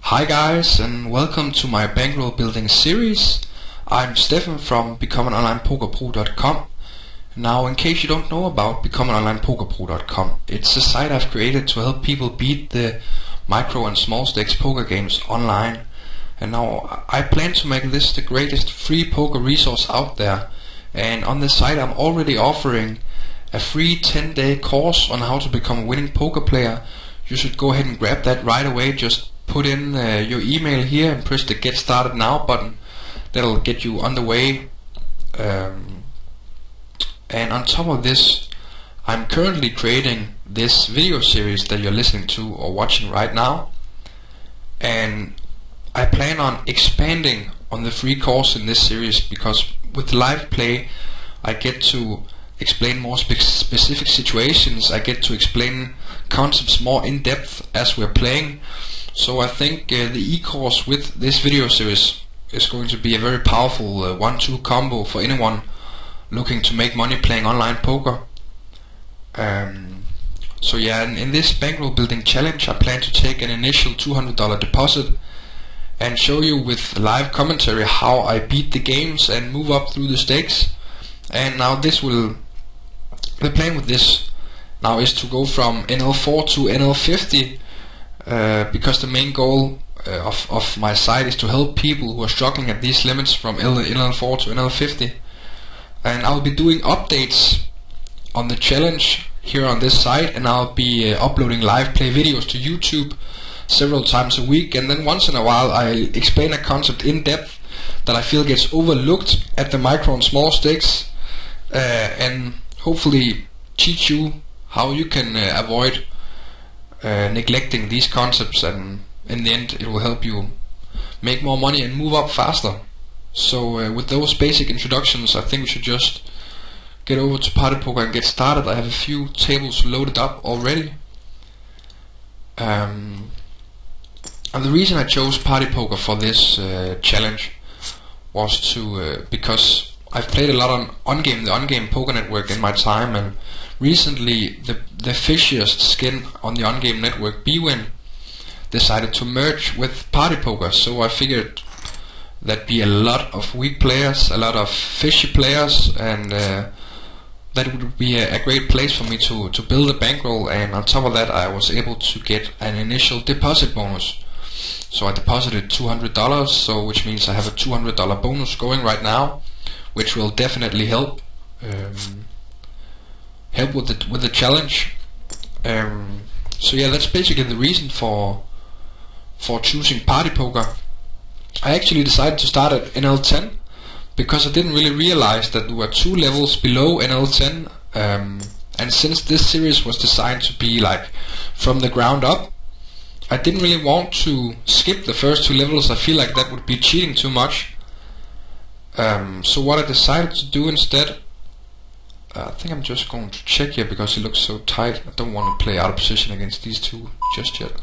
Hi guys, and welcome to my bankroll building series. I'm Stefan from BecomeAnOnlinePokerPro.com. Now, in case you don't know about BecomeAnOnlinePokerPro.com, it's a site I've created to help people beat the micro and small stakes poker games online. And now I plan to make this the greatest free poker resource out there. And on this site I'm already offering a free 10-day course on how to become a winning poker player. You should go ahead and grab that right away. Just put in your email here and press the Get Started Now button. That'll get you underway. And on top of this, I'm currently creating this video series that you're listening to or watching right now, and I plan on expanding on the free course in this series, because with live play I get to explain more specific situations. I get to explain concepts more in depth as we're playing. So I think the e-course with this video series is going to be a very powerful 1-2 combo for anyone looking to make money playing online poker. So yeah, in this bankroll building challenge I plan to take an initial $200 deposit and show you with live commentary how I beat the games and move up through the stakes. And now the plan with this now is to go from NL4 to NL50, because the main goal of my site is to help people who are struggling at these limits from NL4 to NL50. And I'll be doing updates on the challenge here on this site, and I'll be uploading live play videos to YouTube several times a week. And then once in a while I'll explain a concept in depth that I feel gets overlooked at the micro and small stakes, and hopefully teach you how you can avoid neglecting these concepts, and in the end it will help you make more money and move up faster. So with those basic introductions, I think we should just get over to Party Poker and get started. I have a few tables loaded up already. And the reason I chose Party Poker for this challenge was because I've played a lot on the On-Game Poker Network in my time, and recently the fishiest skin on the On-Game Network, bwin, decided to merge with Party Poker. So I figured there'd be a lot of weak players, a lot of fishy players, and that would be a great place for me to build a bankroll. And on top of that, I was able to get an initial deposit bonus. So I deposited $200, so which means I have a $200 bonus going right now, which will definitely help with the challenge. So yeah, that's basically the reason for choosing Party Poker. I actually decided to start at NL10 because I didn't really realize that there were 2 levels below NL10, and since this series was designed to be like from the ground up, I didn't really want to skip the first 2 levels. I feel like that would be cheating too much. So what I decided to do instead, I think I'm just going to check here because it looks so tight. I don't want to play out of position against these two just yet.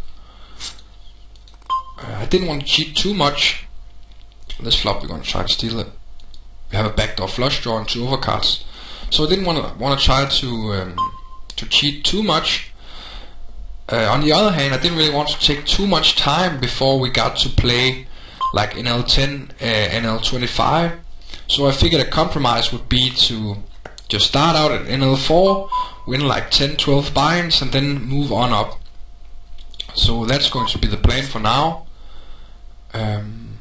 I didn't want to cheat too much. This flop we're going to try to steal it. We have a backdoor flush draw and 2 overcards, so I didn't want to try to cheat too much. On the other hand, I didn't really want to take too much time before we got to play like NL10, NL25. So I figured a compromise would be to just start out at NL4, win like 10-12 binds, and then move on up. So that's going to be the plan for now. And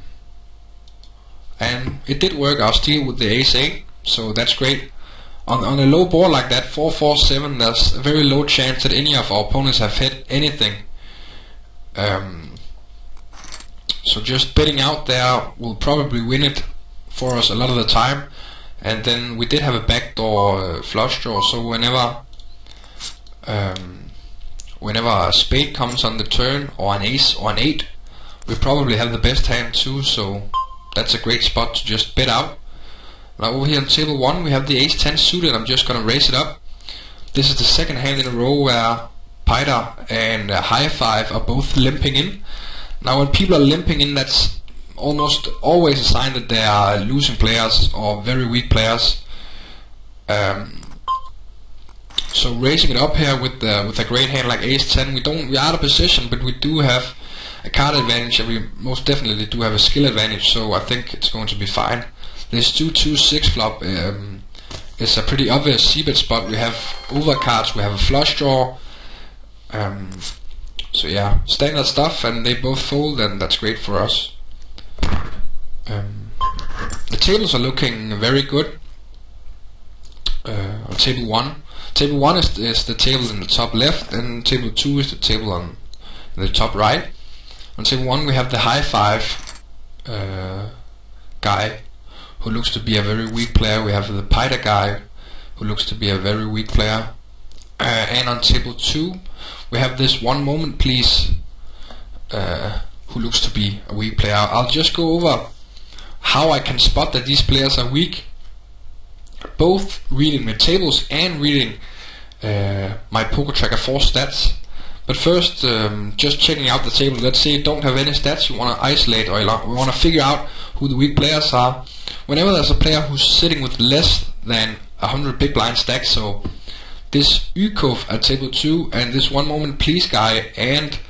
it did work. I was still with the ace-8, so that's great. On a low board like that, 4-4-7, there's a very low chance that any of our opponents have hit anything. So just betting out there will probably win it for us a lot of the time. And then we did have a backdoor flush draw, so whenever a spade comes on the turn, or an ace or an 8, we probably have the best hand too, so that's a great spot to just bet out. Now over here on table 1 we have the ace-10 suited. I'm just gonna raise it up. This is the second hand in a row where Peter and High Five are both limping in. Now when people are limping in, that's almost always a sign that they are losing players or very weak players. So raising it up here with a great hand like ace-10, we're out of position, but we do have a card advantage, and we most definitely do have a skill advantage, so I think it's going to be fine. This 2-2-6 flop is a pretty obvious c-bet spot. We have overcards, we have a flush draw, so yeah, standard stuff, and they both fold, and that's great for us. The tables are looking very good. On table 1. Table 1 is the table in the top left, and table 2 is the table on the top right. On table 1 we have the high five guy, who looks to be a very weak player. We have the Piter guy, who looks to be a very weak player. And on table 2 we have this one moment please, who looks to be a weak player. I'll just go over how I can spot that these players are weak, both reading the tables and reading my Poker Tracker 4 stats. But first, just checking out the table. Let's say you don't have any stats, you want to isolate, or you want to figure out who the weak players are. Whenever there's a player who's sitting with less than 100 big blind stacks, so this Ykov at table 2, and this one moment please guy, and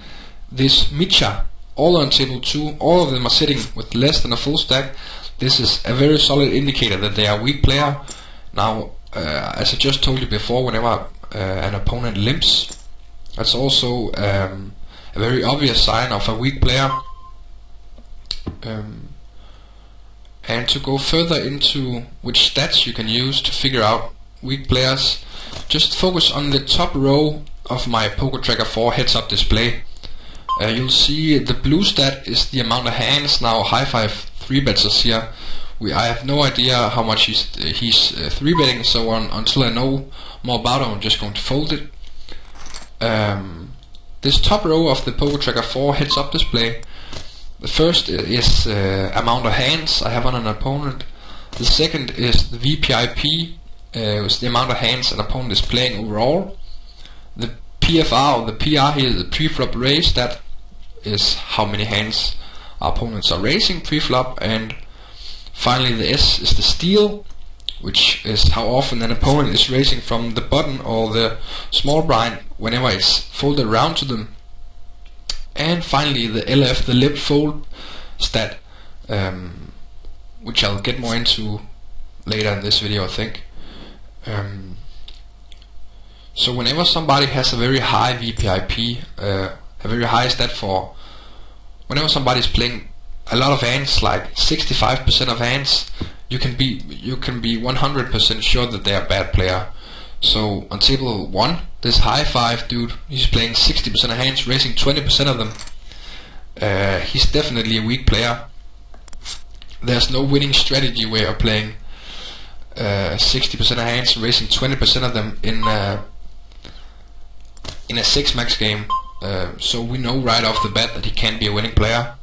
this Mitcha, all on table 2, all of them are sitting with less than a full stack. This is a very solid indicator that they are a weak player. Now, as I just told you before, whenever an opponent limps, that's also a very obvious sign of a weak player. And to go further into which stats you can use to figure out weak players, just focus on the top row of my Poker Tracker 4 heads-up display. You'll see the blue stat is the amount of hands. Now high five 3-bets us here. I have no idea how much he's 3-betting, so until I know more about him, I'm just going to fold it. This top row of the Poker Tracker 4 heads-up display, the first is amount of hands I have on an opponent. The second is the VPIP, is the amount of hands an opponent is playing overall. The PFR, or the PR here, the pre-flop raise, that is how many hands our opponents are raising pre-flop. And finally the S is the steal, which is how often an opponent is raising from the button or the small blind whenever it's folded around to them. And finally the LF, the lip fold stat, which I'll get more into later in this video, I think. So whenever somebody has a very high VPIP, a very high stat for, whenever somebody's playing a lot of hands, like 65% of hands, you can be 100% sure that they're a bad player. So on table 1, this high five dude, he's playing 60% of hands, raising 20% of them. He's definitely a weak player. There's no winning strategy where you're playing 60% of hands, raising 20% of them in a 6-max game. So we know right off the bat that he can't be a winning player.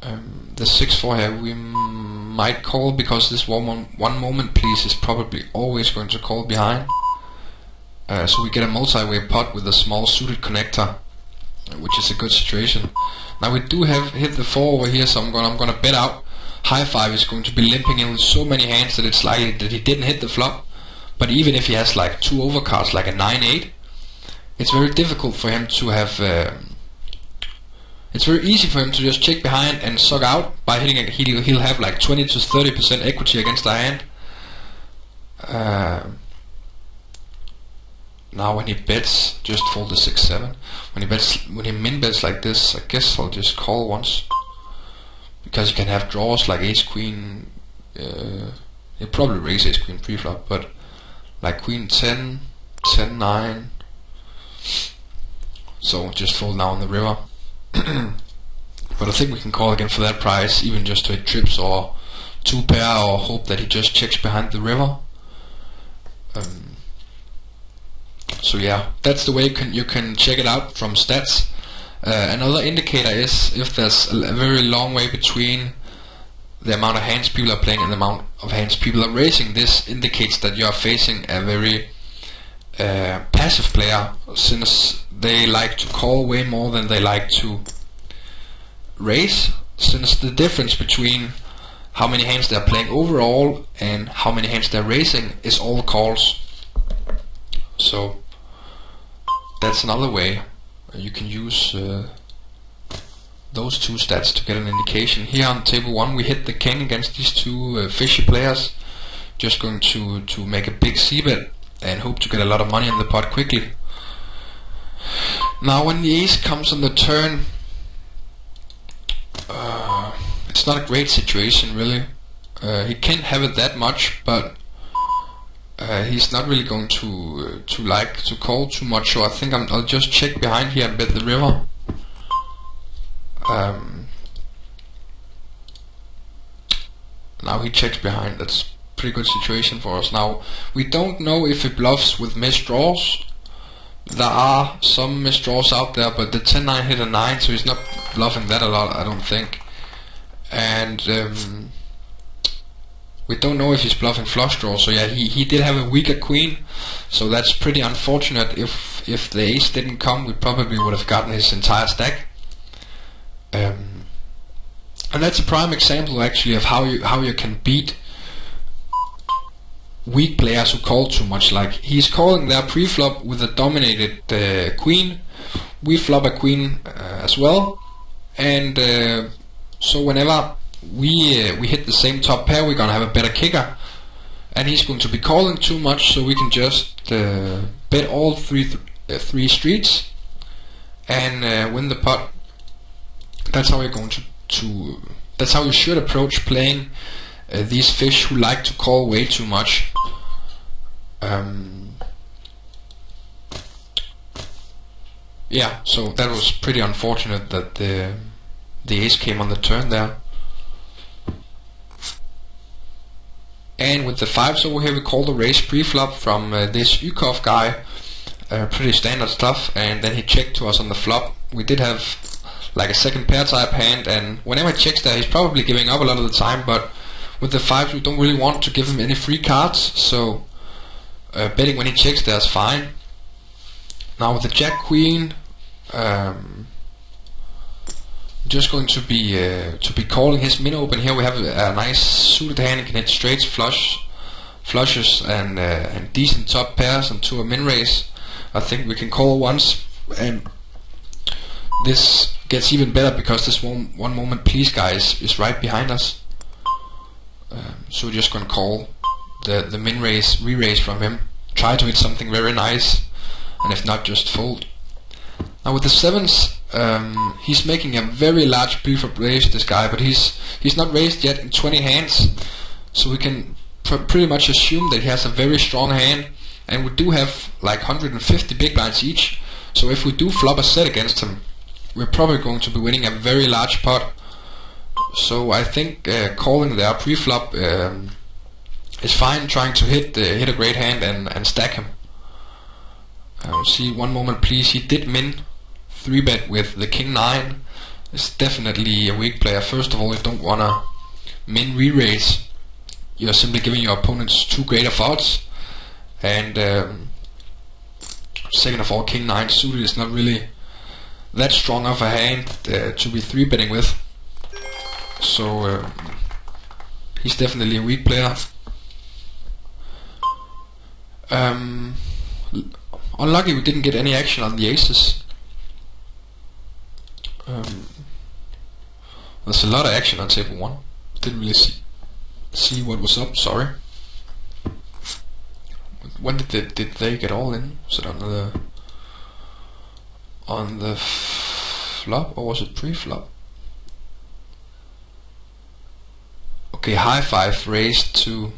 The 6-4 here we might call, because this one moment please is probably always going to call behind. So we get a multi-way pot with a small suited connector, which is a good situation. Now we do have hit the 4 over here, so I'm gonna bet out high five is going to be limping in with so many hands that it's likely that he didn't hit the flop. But even if he has like 2 overcards, like a 9-8, it's very difficult for him to have it's very easy for him to just check behind and suck out by hitting it. He'll have like 20 to 30% equity against the hand. Now when he bets, just fold the 6-7. When he min bets like this, I guess I'll just call once, because you can have draws like ace queen. He'll probably raise ace queen pre-flop, but like queen 10, 10-9. So just fold now on the river. But I think we can call again for that price, even just to hit trips or 2 pair, or hope that he just checks behind the river. So yeah, that's the way you can check it out from stats. Another indicator is if there's a very long way between the amount of hands people are playing and the amount of hands people are raising. This indicates that you are facing a very passive player, since they like to call way more than they like to raise, since the difference between how many hands they're playing overall and how many hands they're raising is all calls. So that's another way you can use those two stats to get an indication. Here on table 1 we hit the king against these two fishy players. Just going to make a big c-bet and hope to get a lot of money in the pot quickly. Now when the ace comes on the turn, it's not a great situation really. He can't have it that much, but he's not really going to like to call too much, so I think I'll just check behind here and bet the river. Now he checks behind. That's a pretty good situation for us. Now we don't know if he bluffs with missed draws. There are some missed draws out there, but the 10-9 hit a 9, so he's not bluffing that a lot, I don't think. And we don't know if he's bluffing flush draws. So yeah, he did have a weaker queen, so that's pretty unfortunate. If the ace didn't come, we probably would have gotten his entire stack. And that's a prime example actually of how you can beat weak players who call too much. Like, he's calling their pre-flop with a dominated queen. We flop a queen as well, and so whenever we hit the same top pair, we're gonna have a better kicker, and he's going to be calling too much, so we can just bet all three streets and win the pot. That's how we're going to that's how you should approach playing these fish who like to call way too much. Yeah, so that was pretty unfortunate that the ace came on the turn there. And with the 5s over here, we called a raise pre-flop from this Ukov guy. Pretty standard stuff, and then he checked to us on the flop. We did have like a second pair type hand, and whenever he checks there, he's probably giving up a lot of the time, but with the 5s we don't really want to give him any free cards, so betting when he checks there is fine. Now with the jack queen, just going to be calling his min open here. We have a nice suited hand. He can hit straights, flushes, and decent top pairs, and to a min raise. I think we can call once, and this gets even better because this one moment please guy is right behind us. So we're just gonna call the min raise, re-raise from him. Try to hit something very nice, and if not, just fold. Now with the 7s, he's making a very large pre-flop raise, this guy, but he's not raised yet in 20 hands, so we can pretty much assume that he has a very strong hand, and we do have like 150 big blinds each, so if we do flop a set against him, we're probably going to be winning a very large pot. So I think calling there pre-flop is fine, trying to hit a great hand and stack him. See, one moment please, he did min 3-bet with the king 9. It's definitely a weak player. First of all, you don't wanna min re-raise. You're simply giving your opponents too great of odds, and second of all, king 9 suited is not really that strong of a hand to be 3-betting with. So he's definitely a weak player. Unlucky we didn't get any action on the aces. There's a lot of action on table 1. Didn't really see what was up, sorry. When did they get all in? Was it on the flop, or was it pre-flop? Okay, high 5 raised to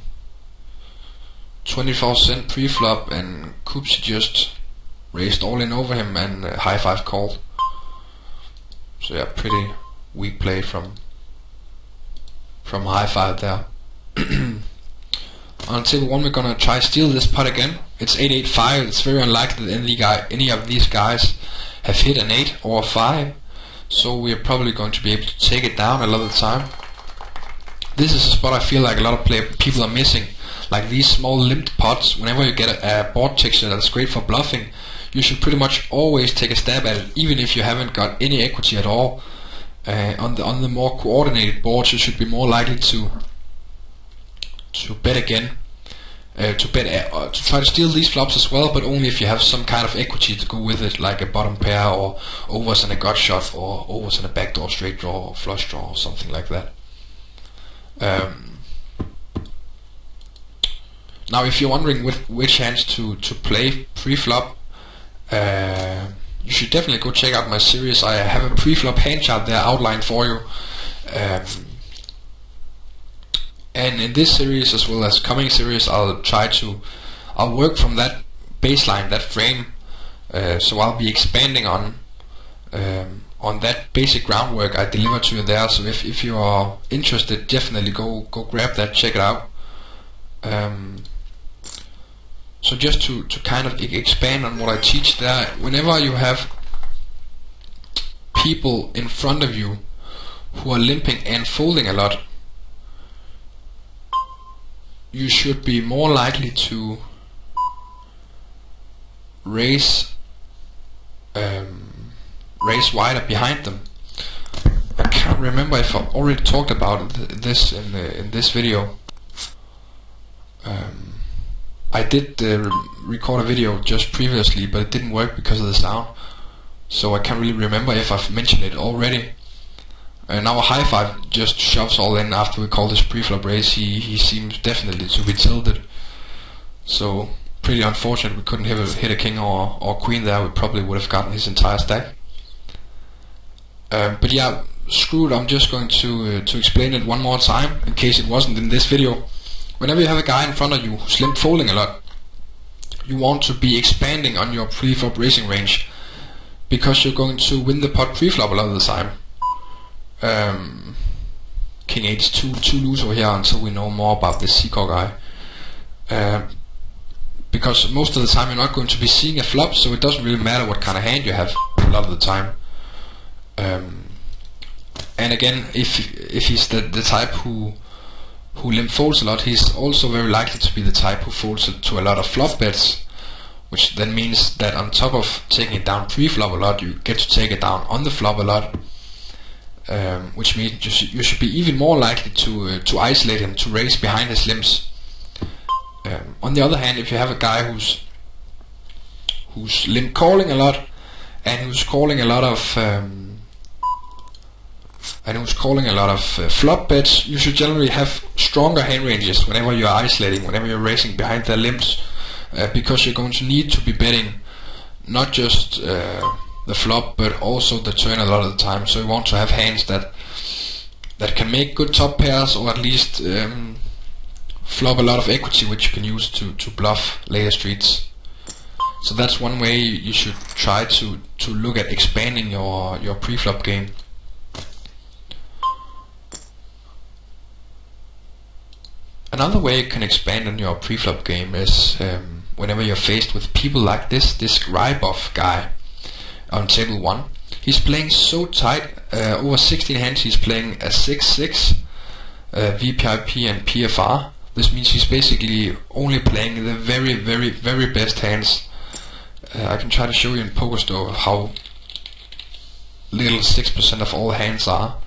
24 cent pre-flop, and Kupsi just raised all in over him, and high 5 called. So yeah, pretty weak play from high 5 there. On table 1 we're gonna try steal this pot again. It's 8-8-5. It's very unlikely that any of these guys have hit an 8 or a 5, so we're probably going to be able to take it down a lot of the time. This is a spot I feel like a lot of people are missing. Like these small limped pots, whenever you get a board texture that's great for bluffing, you should pretty much always take a stab at it, even if you haven't got any equity at all. On the more coordinated boards, you should be more likely to bet again. to bet to try to steal these flops as well, but only if you have some kind of equity to go with it, like a bottom pair or overs and a gut shot, or overs and a backdoor straight draw or flush draw or something like that. Now, if you're wondering which hands to play pre-flop, you should definitely go check out my series. I have a pre-flop hand chart there outlined for you. And in this series, as well as coming series, I'll work from that baseline, that frame. So I'll be expanding on that basic groundwork I deliver to you there. So if you are interested, definitely go grab that, check it out. So just to kind of expand on what I teach there, whenever you have people in front of you who are limping and folding a lot, you should be more likely to raise wider behind them. I can't remember if I already talked about this in this video. I did record a video just previously, but it didn't work because of the sound, so I can't really remember if I've mentioned it already. Now High Five just shoves all in after we call this pre-flop raise. He seems definitely to be tilted, so pretty unfortunate we couldn't hit a king or queen there. We probably would have gotten his entire stack. But yeah, screw it, I'm just going to explain it one more time in case it wasn't in this video. Whenever you have a guy in front of you who's limp folding a lot, you want to be expanding on your pre-flop raising range, because you're going to win the pot pre-flop a lot of the time. King 8 is too loose over here until we know more about this Seeker guy. Because most of the time you're not going to be seeing a flop, so it doesn't really matter what kind of hand you have a lot of the time. And again, if he's the type who limp folds a lot, he's also very likely to be the type who folds to a lot of flop bets, which then means that on top of taking it down pre-flop a lot, you get to take it down on the flop a lot. Which means you should be even more likely to isolate him, to raise behind his limps. On the other hand, if you have a guy who's limp calling a lot, and who's calling a lot of flop bets, you should generally have stronger hand ranges whenever you're isolating, whenever you're raising behind their limps, because you're going to need to be betting not just the flop, but also the turn a lot of the time. So you want to have hands that can make good top pairs, or at least flop a lot of equity, which you can use to bluff later streets. So that's one way you should try to look at expanding your pre-flop game. Another way you can expand on your pre-flop game is whenever you're faced with people like this Rybov guy on table 1. He's playing so tight, over 16 hands he's playing a 6-6 VPIP and PFR. This means he's basically only playing the very, very, very best hands. I can try to show you in PokerStove how little 6% of all hands are.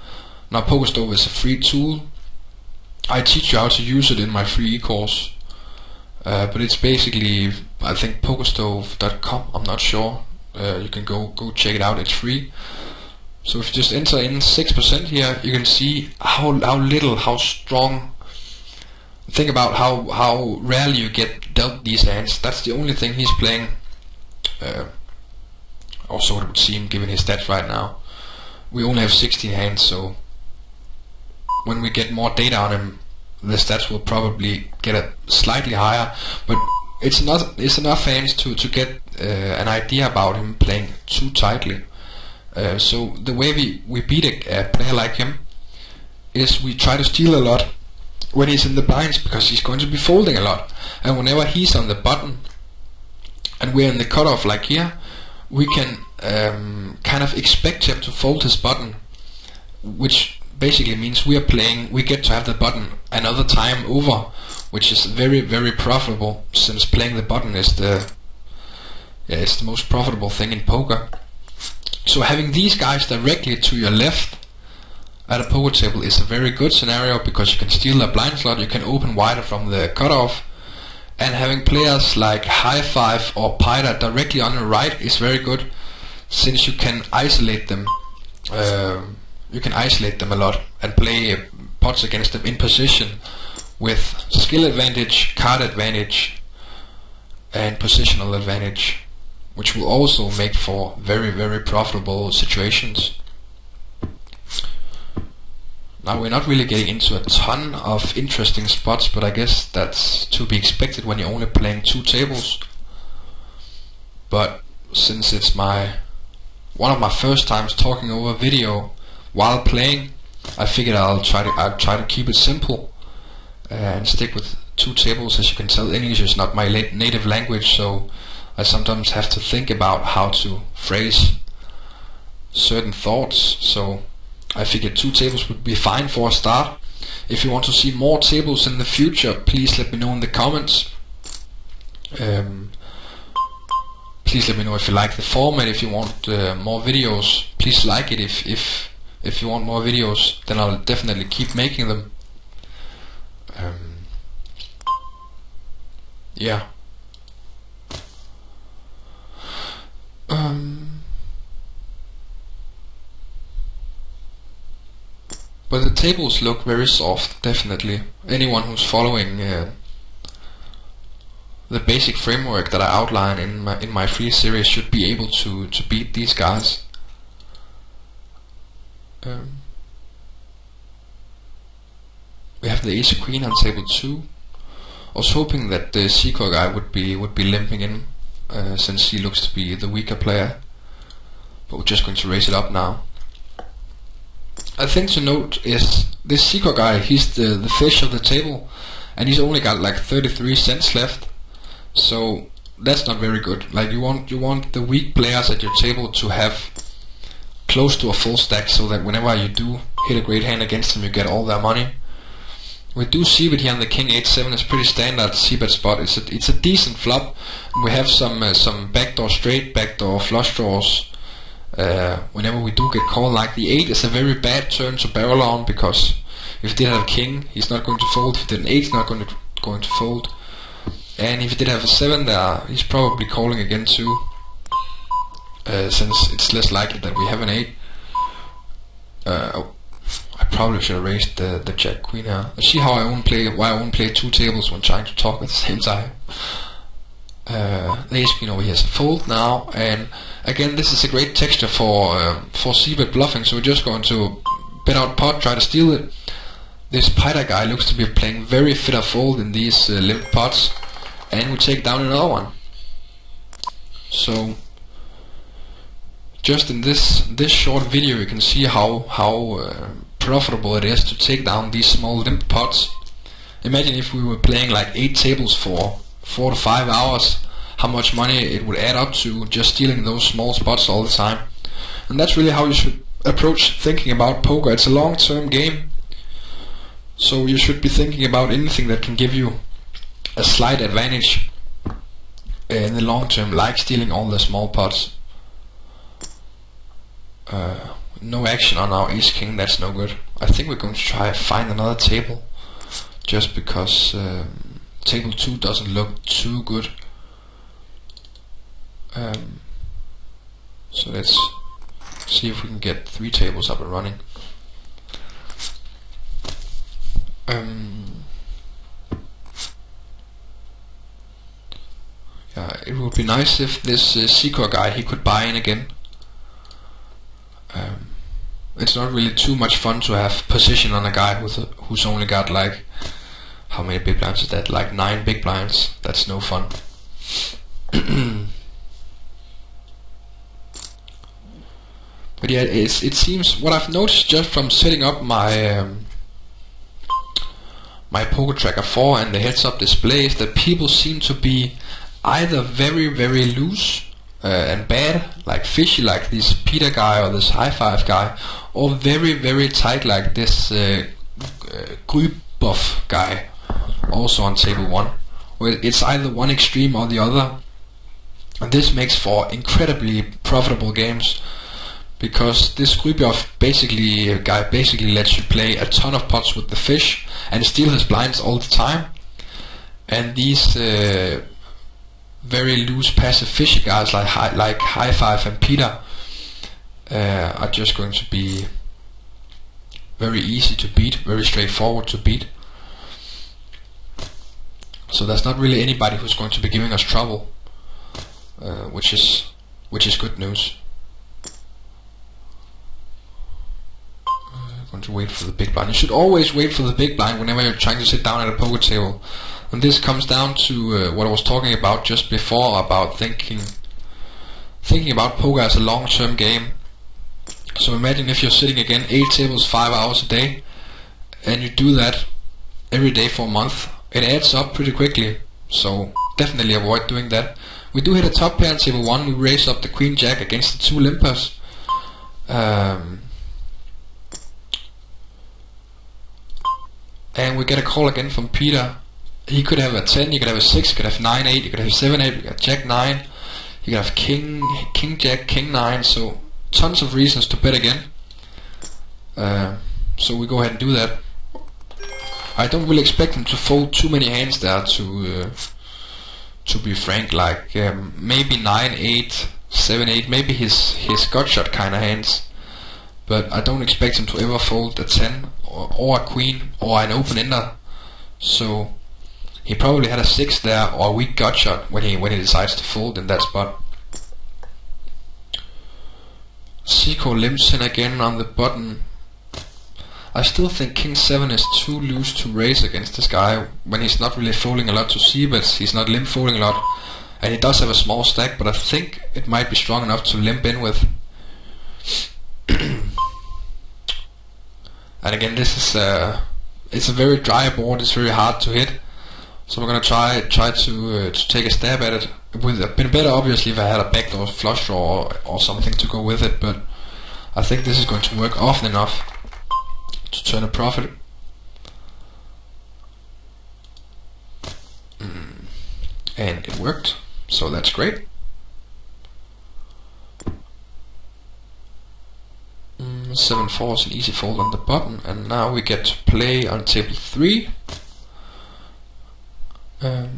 Now PokerStove is a free tool. I teach you how to use it in my free e-course, but it's basically, I think, PokerStove.com, I'm not sure. You can go check it out, it's free. So if you just enter in 6% here, you can see how little, how strong. Think about how rarely you get dealt these hands. That's the only thing he's playing. Also, it would seem, given his stats right now. We only have 16 hands, so when we get more data on him, the stats will probably get slightly higher. But it's enough hands to get an idea about him playing too tightly. So the way we beat a player like him is we try to steal a lot when he's in the blinds, because he's going to be folding a lot. And whenever he's on the button and we're in the cutoff like here, we can kind of expect him to fold his button, which basically means we get to have the button another time over, which is very, very profitable, since playing the button is it's the most profitable thing in poker. So having these guys directly to your left at a poker table is a very good scenario, because you can steal a blind slot, you can open wider from the cutoff, And having players like Hi5 or Pyda directly on the right is very good, since you can isolate them. You can isolate them a lot and play pots against them in position with skill advantage, card advantage, and positional advantage, which will also make for very, very profitable situations. Now, we're not really getting into a ton of interesting spots, but I guess that's to be expected when you're only playing 2 tables. But since it's one of my first times talking over video while playing, I figured I'll try to keep it simple and stick with 2 tables. As you can tell, English is not my native language, so I sometimes have to think about how to phrase certain thoughts. So I figured 2 tables would be fine for a start. If you want to see more tables in the future, please let me know in the comments. Please let me know if you like the format. If you want more videos, please like it. If you want more videos, then I'll definitely keep making them. Yeah. But the tables look very soft, definitely. Anyone who's following the basic framework that I outline in my free series should be able to beat these guys. We have the Ace of Queen on table 2. I was hoping that the Seeker guy would be limping in, since he looks to be the weaker player. But we're just going to raise it up now. A thing to note is this Seeker guy, he's the fish of the table, and he's only got like 33 cents left. So that's not very good. Like you want the weak players at your table to have close to a full stack, so that whenever you do hit a great hand against them, you get all their money. We do c-bet here on the King 8-7 is pretty standard c-bet spot. It's a decent flop. We have some backdoor straight, backdoor flush draws. Whenever we do get called, like the 8 is a very bad turn to barrel on, because if he did have a king, he's not going to fold. If he did an 8, he's not going to fold. And if he did have a 7 there, he's probably calling again too, since it's less likely that we have an 8. I probably should have raised the Jack Queen here. See how why I won't play 2 tables when trying to talk at the same time. The Ace Queen over here is a fold now, and again this is a great texture for c-bet bluffing, so we're just going to bet out pot, try to steal it. This Pyda guy looks to be playing very fit or fold in these limp pots, and we take down another one. So just in this short video you can see how profitable it is to take down these small limp pots. Imagine if we were playing like 8 tables for 4 to 5 hours, how much money it would add up to just stealing those small spots all the time. And that's really how you should approach thinking about poker. It's a long-term game, so you should be thinking about anything that can give you a slight advantage in the long term, like stealing all the small pots. No action on our Ace King, that's no good. I think we're going to try to find another table, just because table 2 doesn't look too good. So let's see if we can get 3 tables up and running. Yeah, it would be nice if this Seeker guy, he could buy in again. It's not really too much fun to have position on a guy who's only got like, how many big blinds is that? Like 9 big blinds. That's no fun. But yeah, it seems, what I've noticed just from setting up my my Poker Tracker 4 and the heads-up display is that people seem to be either very, very loose and bad, like fishy, like this Peter guy or this Hi5 guy, or very, very tight, like this Grybov guy, also on table 1. Where it's either one extreme or the other, and this makes for incredibly profitable games, because this Grybov guy basically lets you play a ton of pots with the fish and steal his blinds all the time. and these very loose passive fishy guys like High Five and Peter are just going to be very easy to beat, very straightforward to beat. So there's not really anybody who's going to be giving us trouble, which is good news. Going to wait for the big blind. You should always wait for the big blind whenever you're trying to sit down at a poker table. And this comes down to what I was talking about just before, about thinking about poker as a long-term game. So imagine if you're sitting again 8 tables 5 hours a day, and you do that every day for a month. It adds up pretty quickly, so definitely avoid doing that. We do hit a top pair in table 1. We raise up the Queen Jack against the 2 limpers. And we get a call again from Peter. He could have a 10, he could have a 6, he could have 9-8, he could have 7-8, he could have Jack 9, he could have King Jack, King 9, so tons of reasons to bet again. So we go ahead and do that. I don't really expect him to fold too many hands there, to be frank, like maybe 9-8, 7-8, maybe his gut shot kind of hands, but I don't expect him to ever fold a 10 or a queen or an open-ender. So he probably had a 6 there or a weak gut shot when he decides to fold in that spot. Zico limps in again on the button. I still think King 7 is too loose to raise against this guy when he's not really folding a lot to c-bets. He's not limp folding a lot, and he does have a small stack, but I think it might be strong enough to limp in with. And again, this is it's a very dry board. It's very hard to hit, so we're gonna try to take a stab at it. It would have been better, obviously, if I had a backdoor flush draw or something to go with it, but I think this is going to work often enough to turn a profit. And it worked, so that's great. 7-4 is an easy fold on the button, and now we get to play on table 3. Now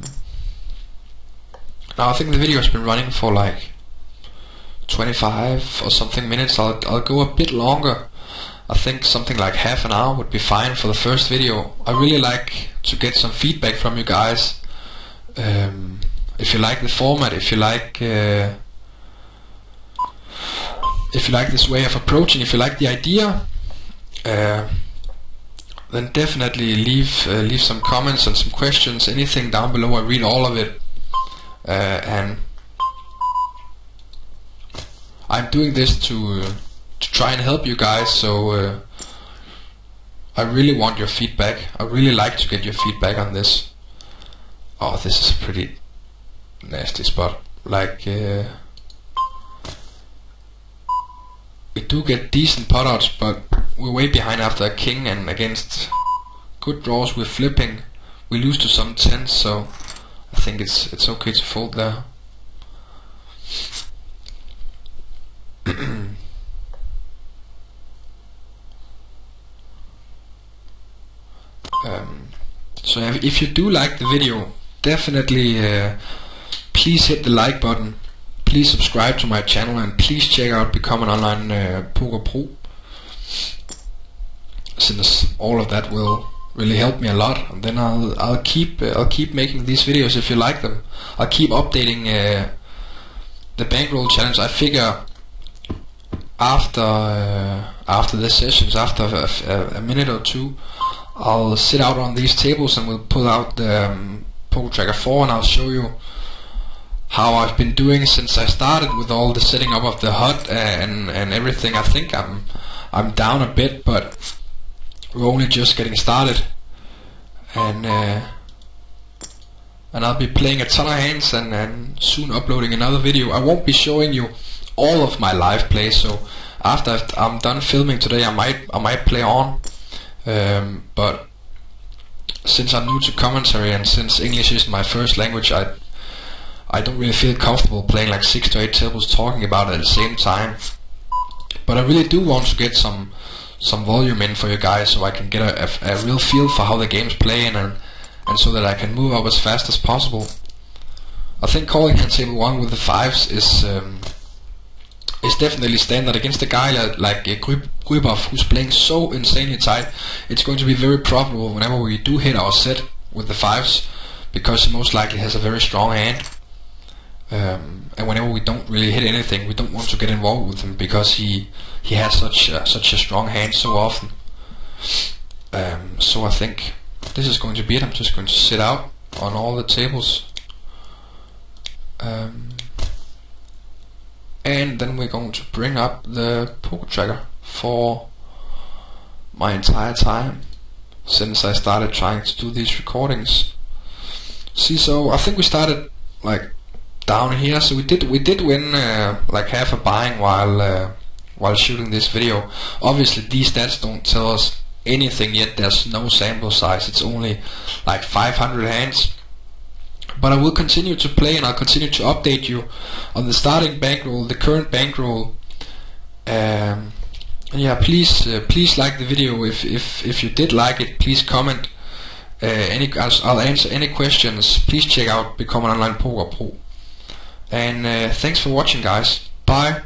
I think the video has been running for like 25 or something minutes. I'll go a bit longer. I think something like half an hour would be fine for the first video. I really like to get some feedback from you guys. If you like the format, if you like this way of approaching, if you like the idea, then definitely leave some comments and some questions, anything down below. I read all of it, and I'm doing this to try and help you guys, so I really want your feedback. I really like to get your feedback on this. Oh, this is a pretty nasty spot. Like, we do get decent pot odds, but we're way behind after a king, and against good draws we're flipping. We lose to some 10s, so I think it's okay to fold there. So if you do like the video, definitely please hit the like button, please subscribe to my channel, and please check out Become an Online Poker Pro, since all of that will really help me a lot. And then I'll keep making these videos if you like them. I'll keep updating the bankroll challenge. I figure after the sessions, after a minute or two, I'll sit out on these tables and we'll pull out the Poker Tracker 4, and I'll show you how I've been doing since I started with all the setting up of the HUD and everything. I think I'm down a bit, but we're only just getting started, and I'll be playing a ton of hands and soon uploading another video. I won't be showing you all of my live plays, so after I'm done filming today, I might play on. But since I'm new to commentary and since English is my first language, I don't really feel comfortable playing like 6 to 8 tables talking about it at the same time. But I really do want to get some volume in for you guys, so I can get a real feel for how the game's playing, and and so that I can move up as fast as possible. I think calling hand table 1 with the 5s is definitely standard against a guy like Grybov, who's playing so insanely tight. It's going to be very profitable whenever we do hit our set with the 5s, because he most likely has a very strong hand. And whenever we don't really hit anything, we don't want to get involved with him, because he has such a strong hand so often. So I think this is going to be it. I'm just going to sit out on all the tables. And then we're going to bring up the poker tracker for my entire time since I started trying to do these recordings. See, so I think we started like down here, so we did win like half a buying while shooting this video. Obviously these stats don't tell us anything yet. There's no sample size. It's only like 500 hands. But I will continue to play, and I'll continue to update you on the starting bankroll, the current bankroll. And yeah, please like the video if you did like it. Please comment. I'll answer any questions. Please check out Become an Online Poker Pro. And thanks for watching, guys. Bye.